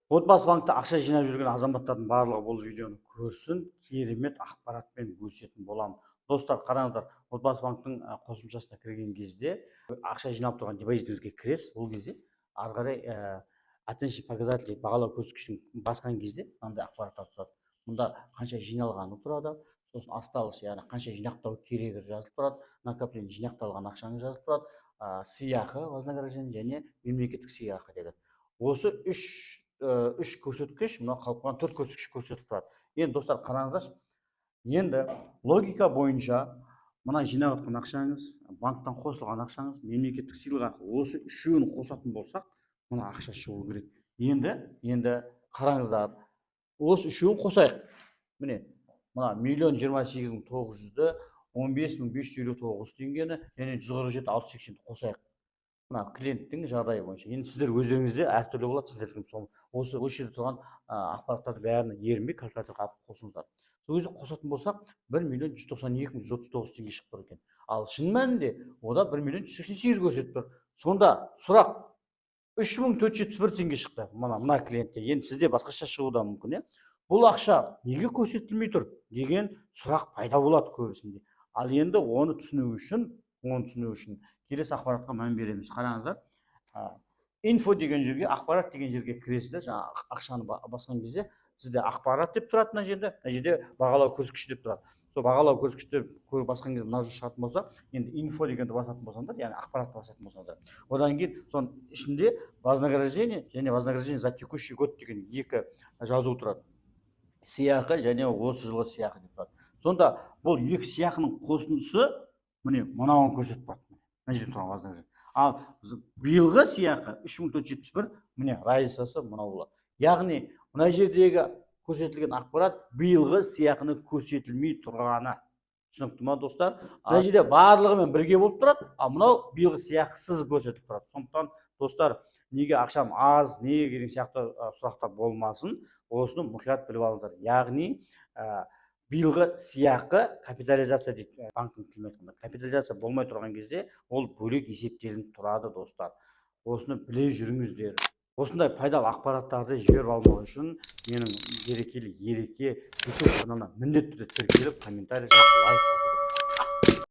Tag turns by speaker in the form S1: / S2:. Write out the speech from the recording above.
S1: Отбасы банкта ақша жинап жүрген азаматтардың барлығы бұл видеоны көрсін, керемет ақпаратпен бөлісетін боламын. Достар, қараңыздар, Отбасы банктың қосымшасына кірген кезде ақша жинап тұрған депозитіңізге кіресіз. Ол кезде ары қарай оценочный показатель бағалау көрсеткішін басқан кезде мынандай ақпараттар тұрады. Мұнда қанша жиналғаны тұрады, сосын осталось, яғни қанша жинақтау керегі жазылып тұрады, накопление жинақталған ақшаңыз жазылып тұрады, сыйақы, вознаграждение және мемлекеттік сыйақы деді. Осы үш көрсеткіш, мына қалып 4 көрсеткіш көрсетіп тұрады. Енді достар, қараңыздаршы, енді логика бойынша мына жинап жатқан ақшаңыз, банктан қосылған ақшаңыз, мемлекеттік сыйлық арқылы осы үшеуін қосатын болсақ, мына ақша шығу керек. Енді қараңыздар, осы үшеуін қосайық. Міне, мына 1.028.900-ді 15.559 теңгені және 147.680-ді қосайық. Мына клиенттің жағдайы бойынша. Енді сіздер өздеріңізде әртүрлі болады, сіздердің осы жерде тұрған ақпараттарды бәрін ерінбей калькуляторға алып қосыңыздар. Сол кезде қосатын болсақ, 1.192.139 теңге шығып тұр екен. Ал шын мәнінде ода 1.188 көрсетіп тұр. Сонда сұрақ 3.471 теңге шықты мына клиентте. Енді сізде басқаша шығуы да мүмкін, бұл ақша неге көрсетілмей тұр деген сұрақ пайда болады көбісінде. Ал енді оны түсіну үшін келесі ақпаратқа мән береміз. Қараңыздар, инфо деген жерге, ақпарат деген жерге кіресіздер. Жаңа ақшаны басқан кезде сізде ақпарат деп тұрады, мына жерде бағалау көрсеткіші деп тұрады. Сол бағалау көрсеткішті басқан кезде мына жүз шығатын болса, енді инфо дегенді басатын болсаңдар, яғни ақпаратты басатын болсаңдар, одан кейін соның ішінде вознаграждение және вознаграждение за текущий год деген екі жазу тұрады. Сыйақы және осы жылғы сыйақы деп тұрады. Сонда бұл екі сыйақының қосындысы міне мынауын көрсетіп тұрады. Мына жерде тұрған вознаграждение. Ал биылғы сыйақы 3.471, міне разницасы мынау болады. Яғни мына жердегі көрсетілген ақпарат биылғы сыйақыны көрсетілмей тұрғаны. Түсінікті ма, достар? Мына жерде барлығымен бірге болып тұрады, ал мынау биылғы сыйақысыз көрсетіліп тұрады. Сондықтан, достар, неге ақшам аз, неге деген сияқты сұрақтар болмасын, осыны мұқият біліп алыңыздар. Яғни биылғы сыйақы капитализация дейді банктың тілімен айтқанда. Капитализация болмай тұрған кезде ол бөлек есептелініп тұрады, достар. Осыны біле жүріңіздер. Осындай пайдалы ақпараттарды жіберіп алмау үшін менің берекелі ереке YouTube каналына міндетті түрде тіркеліп, комментарий жазып, лайк